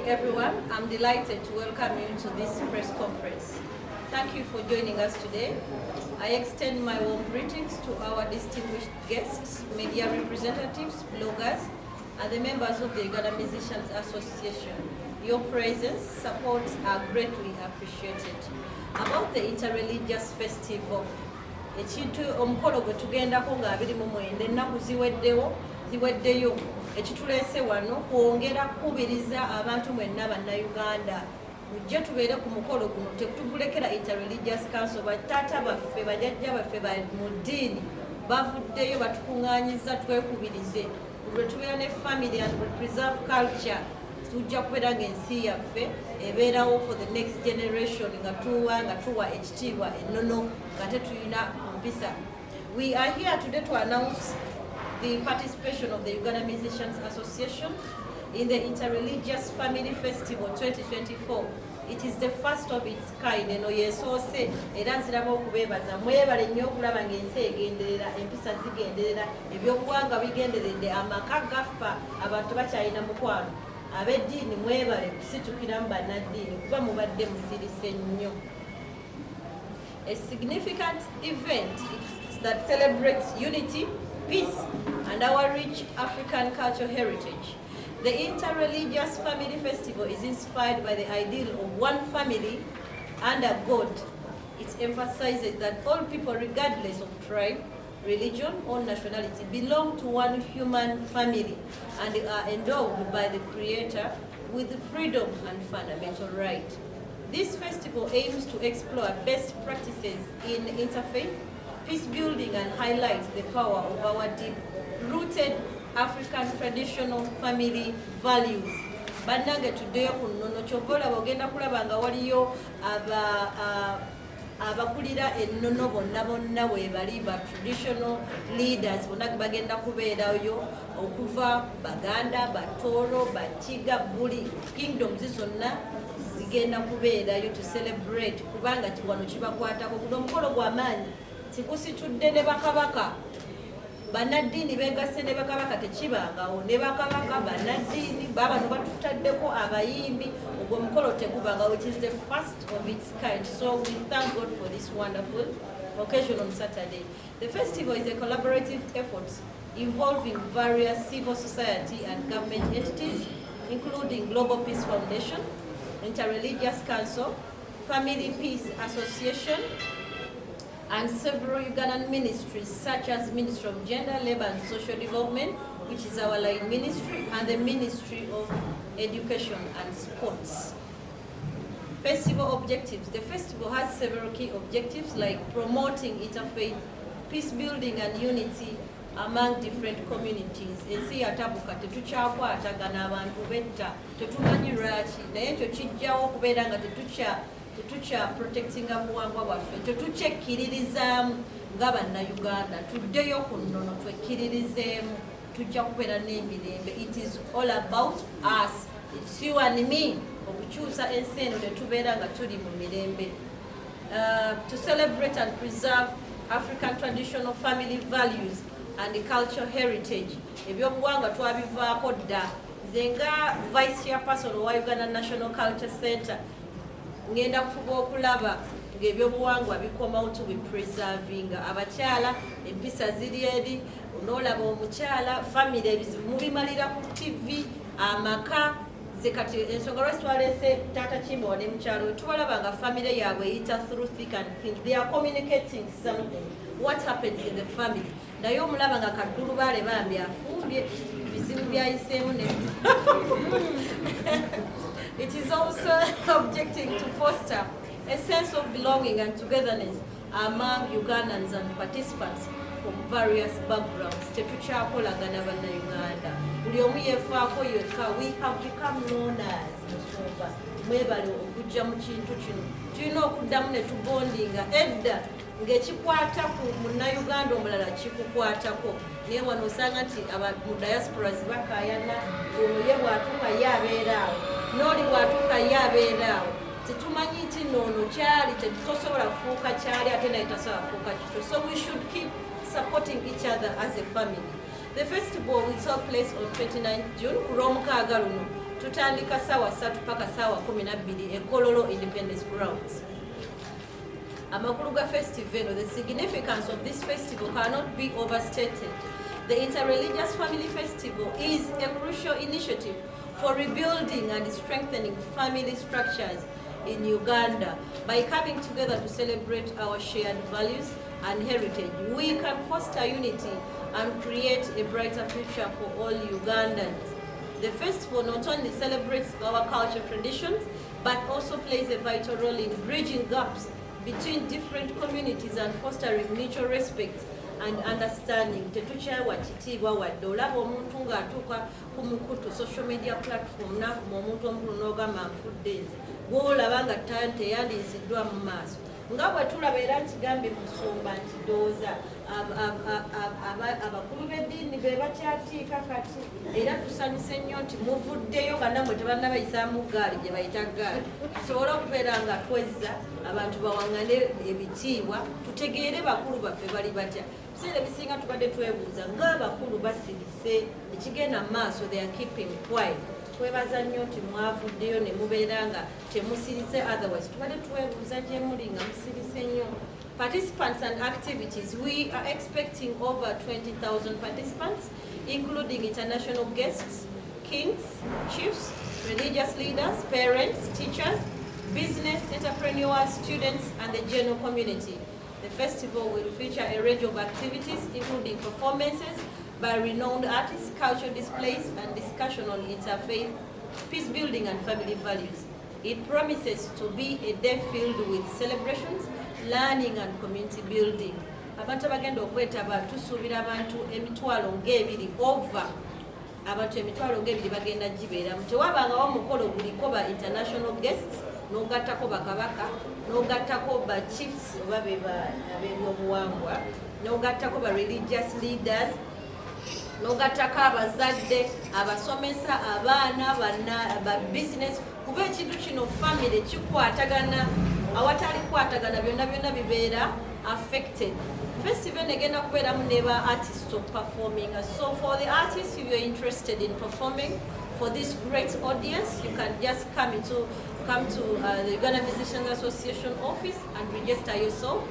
morning, everyone. I'm delighted to welcome you to this press conference. Thank you for joining us today. I extend my warm greetings to our distinguished guests, media representatives, bloggers, and the members of the Uganda Musicians Association. Your presence, support are greatly appreciated. About the interreligious festival, ekintu omukolo gwe tugendako nga 29 ennaku ziweddeyo ekituleese wano kwongera kukubiriza abantu mwenna bannayuganda mujje tubeere ku mukolo guno tetugulekera interreligious council bataata baffe bajjajja baffe mu ddiini bavuddeyo batukuŋŋaanyiza twekubirize lwe tubeera ne family and preserve culture tujja kubeera ng'ensi yaffe ebeerawo for the next generation nga tuwa ekitiibwa ennono nga tetulina mpisa. We are here today to announce the participation of the Uganda Musicians Association in the Interreligious Family Festival 2024. It is the first of its kind. Eno yesoose era nziraba okubeebaza mwebale nnyo okulaba ng'ensi egenderera empisa zigenderera ebyobuwangwa bigenderedde amaka gaffa abantu bakyalina mukwano ab'eddiini mwebale kusitukira mu bannaddiini kuba mubadde musirise nnyo. A significant event that celebrates unity, peace, and our rich African cultural heritage. The Interreligious Family Festival is inspired by the ideal of one family under God. It emphasizes that all people, regardless of tribe, religion, or nationality, belong to one human family and are endowed by the Creator with freedom and fundamental rights. This festival aims to explore best practices in interfaith, peace building, and highlights the power of our deep-rooted African traditional family values. Bannange tuddeyo ku nnono kyova olaba ogenda kulaba nga waliyo abakulira ennono bonna weebali ba traditional leaders bonna bagenda kubeerayo okuva Baganda, Batoro, Bakiga, Buli kingdoms zonna zigenda kubeerayo to celebrate kubanga wano kibakwatako guno omukolo gw'amaanyi tikusitudde ne bakabaka bannaddiini beegasse ne bakabaka tekibangawo ne bakabaka bannaddiini babano batutaddeko abayimbi ogwo omukolo tegubangawo. It is the first of its kind, so we thank God for this wonderful occasion on Saturday. The festival is a collaborative effort involving various civil society and government entities including Global Peace Foundation, Interreligious Council, Family Peace Association, and several Ugandan ministries such as Ministry of Gender, Labour and Social Development, which is our line ministry, and the Ministry of Education and Sports. Festival objectives. The festival has several key objectives like promoting interfaith, peace building and unity among different communities. Ensi yatabuka tetukyakwatagana abantu betta tetumanyi lwaki naye ekyo kijjawo okubeera nga tetukya protectinga buwangwa bwaffe tetukyekkiririzaamu nga bannayuganda tuddeyo ku nnono twekkiririzeemu tujja kubeera n'emirembe. It is all about us, it's you and me okukyusa ensi eno tetubeera nga tuli mu mirembe. To celebrate and preserve African traditional family values and the cultural heritage. Ebyobuwangwa twabivaako dda. Nze nga Vice Chairperson wa Uganda National Culture Center ngenda kufuba okulaba ng'ebyobuwangwa bikomawo to be preserving. Abakyala empisa ziri eri onoolaba omukyala family ebizibu mubimalira ku TV amaka zekati ensonga lwaki twaleese taata Kimbo ne mukyalo we tubalaba nga family yaabwe eyita through thick and thin. They are communicating something what happens in the family. Naye omulaba nga kaddulu baale bambi afumbye bizibu byayiseemu ne It is also objecting to foster a sense of belonging and togetherness among Ugandans and participants from various backgrounds. Tetukyakolagana bannayuganda buli omu yeefaako yekka. We have become known as Musumba. Mwebale okujja mu kintu kino tulina okuddamu ne tubondinga edda ng'ekikwata ku munnayuganda omulala kikukwatako naye wano osanga nti mu diasporas bakaayana oye bw'atuuka ye abeeraawo n'oli bw'atuuka ye abeeraawo tetumanyi nti noono kyali tetusobola kufuuka kyali ate naye tasobola kufuuka kikyo. So we should keep supporting each other as a family. The festival will take place on 29th June ku lw'omukaaga luno tutandika sawa 3 paka sawa 12 Kololo Independence Grounds. Amakulu ga festival, the significance of this festival cannot be overstated. The Interreligious Family Festival is a crucial initiative for rebuilding and strengthening family structures in Uganda. By coming together to celebrate our shared values and heritage, we can foster unity and create a brighter future for all Ugandans. The festival not only celebrates our cultural traditions, but also plays a vital role in bridging gaps between different communities and fostering mutual respect and understanding. Tetukywa kitiibwa wadde olaba omuntu ng'atuuka ku mukutu social media platform n'afuma omuntu omukulu n'ogamba nfudde nze gw'olaba nga teyandiisiddwa mu maaso nga bwe tulaba era nkigambye Musumba nti ndowooza abakulu b'eddiini be bakyatiika kati era tusanyuse nnyo nti muvuddeyo bannamwe tebannabayisaamu gaali gye bayita gaali tusobole okubeera nga twezza abantu bawaŋŋane ebitiibwa tutegeere bakulu baffe bali batya. Biseera ebisinga tubadde twebuuza ng'abakulu basirise ekigenda mu maaso they are keeping quiet. Twebaza nnyo nti mwavuddeyo ne mubeera nga temusirise, otherwise tubadde twebuuza gye muli nga musirise nnyo. Participants and activities. We are expecting over 20,000 participants, including international guests, kings, chiefs, religious leaders, parents, teachers, business entrepreneurs, students, and the general community. The festival will feature a range of activities, including performances by renowned artists, cultural displays, and discussion on interfaith, peace building, and family values. It promises to be a day filled with celebrations, learning, and community building. Abantu abagenda okwetaba tusuubira abantu emitwalo ng'ebiri over abantu emitwalo ng'ebiri bagenda gibeeramu. Tewabangawo mukolo guliko ba international guests, n'ogattako bakabaka, n'ogattako ba chiefs oba ab'ebyobuwangwa, n'ogattako ba religious leaders, n'ogattako abazadde, abasomesa, abaana, ba business. Kuba ekintu kino family kikwatagana, awatali kwatagana byonna byonna bibeera affected. Festival egenda kubeeramu ne ba artists performing. So for the artists, if you're interested in performing for this great audience, you can just come to the Uganda Musicians Association office and register yourself.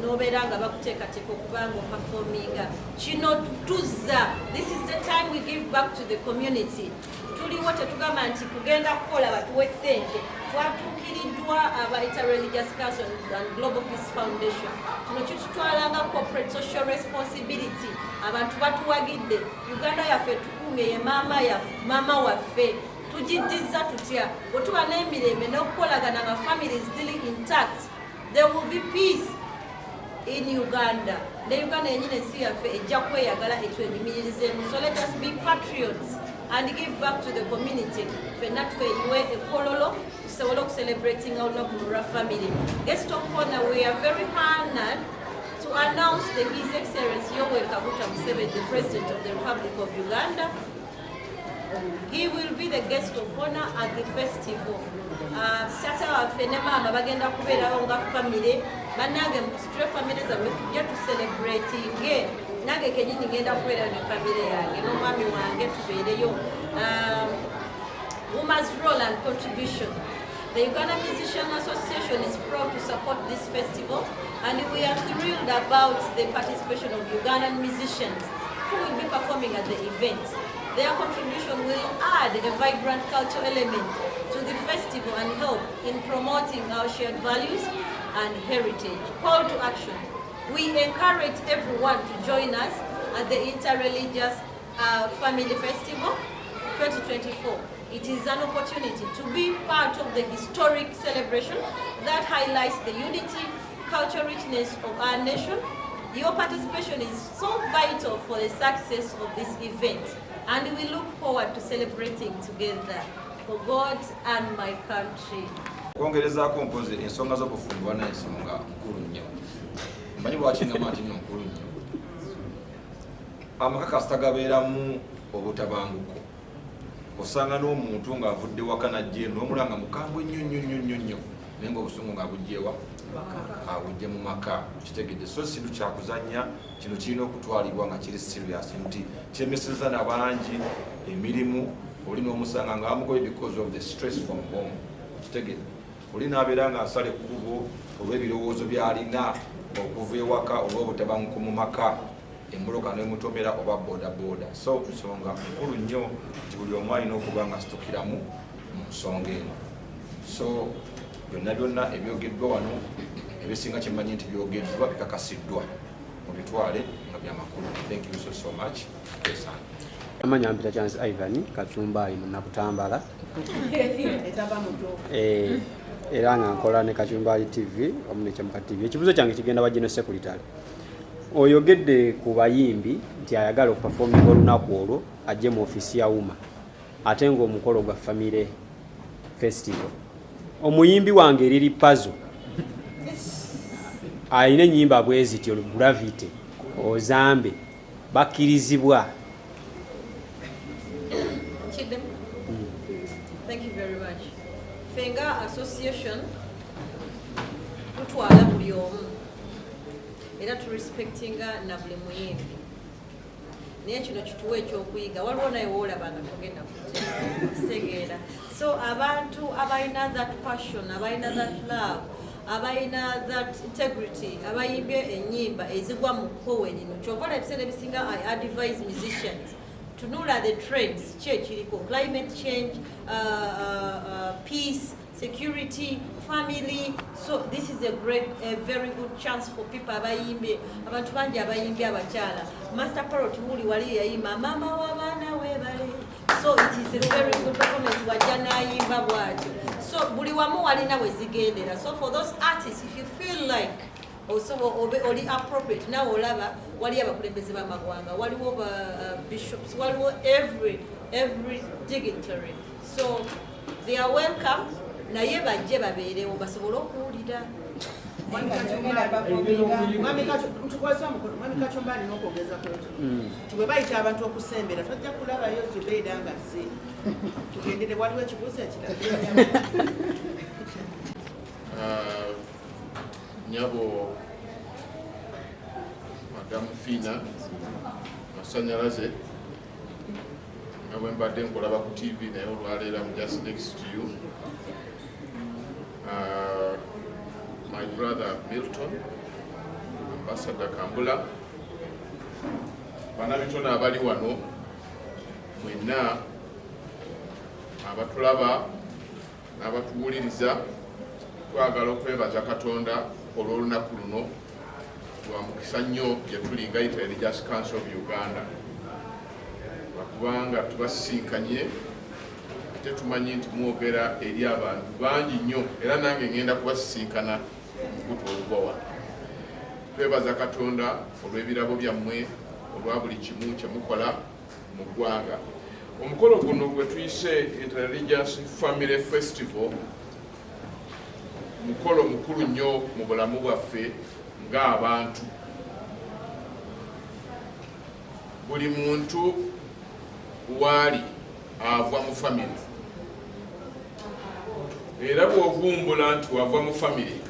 Nobeera nga bakuteekateeka okuba nga performinga. Kino tuzza. This is the time we give back to the community. Tuliwo tetugamba nti kugenda kukola batuwe ssente. Twatuukiriddwa aba Interreligious Council and Global Peace Foundation. Kino kitutwalanga corporate social responsibility. Abantu batuwagidde. Uganda yaffe tukuumye ye maama waffe. Tugiddiza tutya. Bwe tuba n'emirembe n'okukolagana nga families still intact, there will be peace in Uganda. The Uganda yenyine ensi yaffe ejja kweyagala etwenyumirizeemu. So let us be patriots and give back to the community. Ffenna tweyiwe ekololo tusobole okuselebrating olunaku lwa family. Guest of honor, we are very honored to announce that His Excellency Yoweri Kaguta Museveni, the President of the Republic of Uganda. He will be the guest of honor at the festival. Tata waffe ne maama bagenda kubeerawo nga family. Bannange musitule family zammwe tujja tucelebratinge. Nange kenyini ngenda kubeera ne family yange n'omwami wange tubeereyo. Women's role and contribution. The Uganda Musicians Association is proud to support this festival, and we are thrilled about the participation of Ugandan musicians who will be performing at the event. Their contribution will add a vibrant cultural element to the festival and help in promoting our shared values and heritage. Call to action. We encourage everyone to join us at the Interreligious Family Festival 2024. It is an opportunity to be part of the historic celebration that highlights the unity, cultural richness of our nation. Your participation is so vital for the success of this event, and we look forward to celebrating together for God and my country. Kwongerezaako mpozi ensonga z'okufumbirwa n'ensonga nkulu nnyo. Mmanyi lwaki ngamba nti nkulu nnyo. Amaka kasita gabeeramu obutabanguko. Osanga n'omuntu ng'avudde waka n'ajja n'omulanga mukambwe nnyo naye ng'obusungu ng'abugyewa abugye mu maka kitegedde. So si kintu kyakuzannya, kino kirina okutwalibwa nga kiri serious nti kyemeseza n'abangi emirimu olina omusanga nga amugoye because of the stress from home. Kitegere olina abeera nga asala ekkubo olw'ebirowoozo by'alina okuva ewaka olw'obutabanguko mu maka, emmoloka n'emutomera oba bodaboda. So nsonga nkulu nnyo nti buli omu alina okuba nga situkiramu mu nsonga eno. So byonna ebyogeddwa wano ebisinga kimanyi nti byogeddwa bikakasiddwa mubitwale nga byamakulu. Thank you so much. Amanya mpita Chance Ivan Kachumba ino nakutambala era nga nkola ne Kachumba TV omunekyamka TV. Ekibuzo kyange kigenda wa General Secretary. Oyogedde ku bayimbi nti ayagala okuperforminga olunaku olwo ajje mu ofisi ya UMA ate nga omukolo gwa Family Festival. Omuyimbi wange Lili Pazo ayina ennyimba bwezityo Gravity Ozambe bakkirizibwa. Thank you very much. Fenga Association tutwala buli omu era turespectinga na buli muyimbi. Naye kino kituwa ekyokuyiga. Waliwo naye woolabanga togenda kutegeera. So abantu abalina that passion, abalina that love, abalina that integrity, abayimbye ennyimba ezigwa mu poweni no kyovala ebiseera ebisinga I advise musicians tunula the trends kiriko climate change, peace, security, family. So this is a very good chance for people abayimbe abantu bangi abayimbe abakyala. Master Parrot muli wali yayimba mama w'abaana webale. So it is a very good performance wajja n'ayimba bw'atyo. So buli wamu walina we zigendera. So for those artists, if you feel like also oli appropriate nawe olaba wali abakulembeze b'amagwanga, waliwo bishops, waliwo every dignitary. So they are welcome. Naye bajje babeerewo basobole okuwulira. Mwami Kachumba alina okwogeza kwetu nti bwe bayita abantu okusembera Tajja Kulabayo Zubeida nga zze tugendere waliwo ekibuuzo ekirala. Nyabo Madamu Fina Masanyalaze nga bwe mbadde nkolaba ku TV naye olwaleero I'm just next to you. My brother Milton, Ambassador Kambula, banabitona abali wano mwenna abatulaba n'abatuwuliriza, twagala okwebaza Katonda olw'olunaku luno lwa mukisa nnyo gye tuli nga Religious Council of Uganda, lwakubanga tubasisinkanye ate tumanyi nti mwogera eri abantu bangi nnyo era nange ngenda kubasisinkana mukutu olugwa. Twebaza Katonda olw'ebirabo byammwe olwa buli kimu kye mukola mu ggwanga. Omukolo guno gwe tuyise Religious Family Festival mukolo mukulu nnyo mu bulamu bwaffe ng'abantu. Buli muntu waali ava mu family, era bw'ovumbula nti wava mu family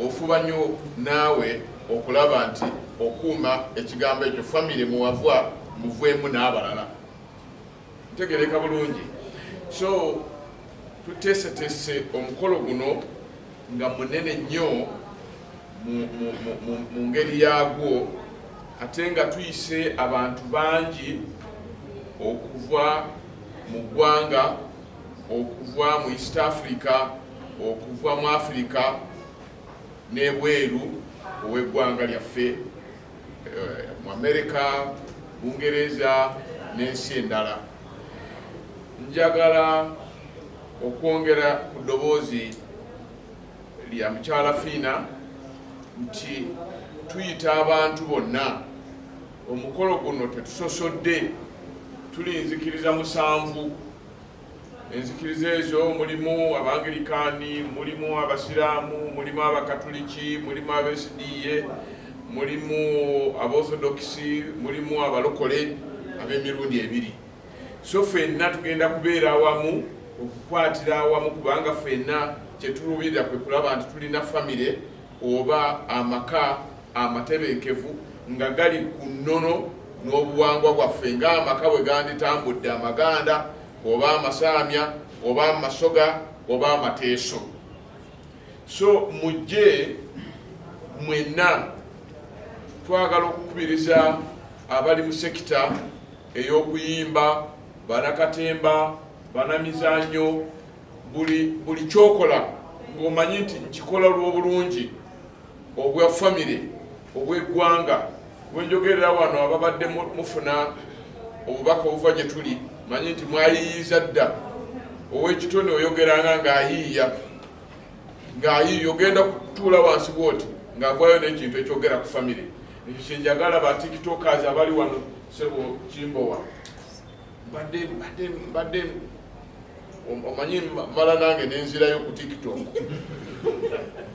ofuba nnyo naawe okulaba nti okuuma ekigambo ekyo family muwava muveemu n'abalala. Ntegereka bulungi. So tuteeseteese omukolo guno nga munene nnyo mu ngeri yaagwo ate nga tuyise abantu bangi okuva mu ggwanga, okuva mu East Africa, okuva mu Africa n'ebweru ow'eggwanga lyaffe, mu America, Bungereza n'ensi endala. Njagala okwongera ku ddoboozi lya mukyala Fiina nti tuyita abantu bonna omukolo guno tetusosodde, tuli nzikiriza 7. Enzikiriza ezo mulimu Abangirikaani, mulimu Abasiraamu, mulimu Abakatuliki, mulimu Abeesidiye, mulimu Aborthodoxi, mulimu abalokole ab'emirundi ebiri. So ffenna tugenda kubeera awamu okukwatira awamu kubanga ffenna kyetuluubirira kwe kulaba nti tulina famire oba amaka amatebenkevu nga gali ku nnono n'obuwangwa bwaffe ng'amaka bwe ganditambudde amaganda oba amasaamya oba amasoga oba amateeso. So mujje mwenna twagala okukubiriza abali mu sekita ey'okuyimba, banakatemba, banamizanyo, buli kyokola ng'omanyi nti nkikola lw'obulungi obwa famire obw'eggwanga. Bwenjogerera wano ababadde mufuna obubaka obuva gye tuli, manyi nti mwayiyiza dda. Ow'ekitone oyogeranga ng'ayiiya ogenda kutuula wansi bwoti ng'avaayo n'ekintu ekyogera ku famire. Ekyo kyenjagala ba tiktokers abali wano sebo Kimbowa mbadde omanyi mala nange nenzirayo ku tiktok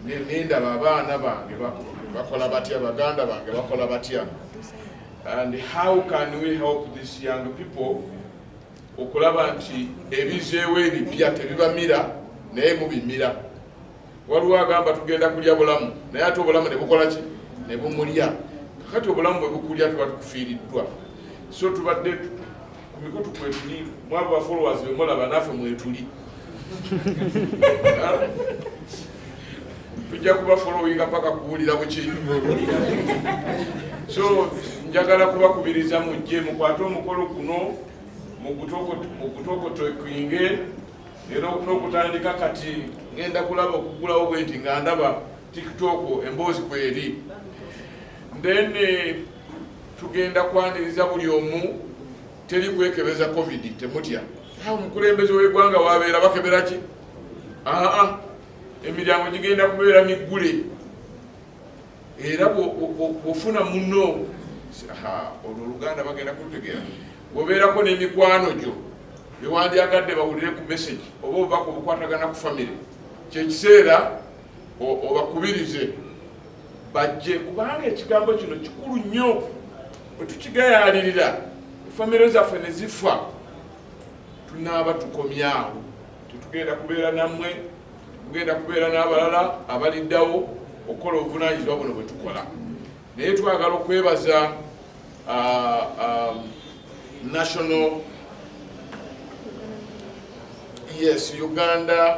nendaba abaana bange bakola batya, baganda bange bakola batya. And how can we help these young people okulaba nti ebizeewo ebipya tebibamira naye mubimira. Waliwo agamba tugenda kulya bulamu naye ate obulamu ne bukola ki? Ne bumulya. Kakati obulamu bwe bukulya tuba tukufiiriddwa. So tubadde ku mikutu kwetuli mwabo ba followers be mulaba naffe mwetuli. Tujja kuba followinga paka kuwulira buki. So njagala kubakubiriza mujje mukwate omukolo guno mugutokotokinge era n'okutandika kati ngenda kulaba okugulawo bwe nti nga ndaba tiktok emboozi kweri. Then tugenda kwaniriza buli omu teri kwekebeza covid temutya. Omukulembeze w'eggwanga wabeera bakebera ki? Emiryango gigenda kubeera miggule era bw'ofuna muno olwo Oluganda bagenda kutegeera. Bw'obeerako n'emikwano gyo bewandyagadde bawulire ku message oba obubaka obukwatagana ku famire, kyekiseera obakubirize bajje, kubanga ekigambo kino kikulu nnyo. Bwe tukigayaalirira famire zaffe ne zifa tunaaba tukomyawo. Tetugenda kubeera nammwe, tugenda kubeera n'abalala abaliddawo okukola obuvunaanyizibwa buno bwe tukola. Naye twagala okwebaza Uganda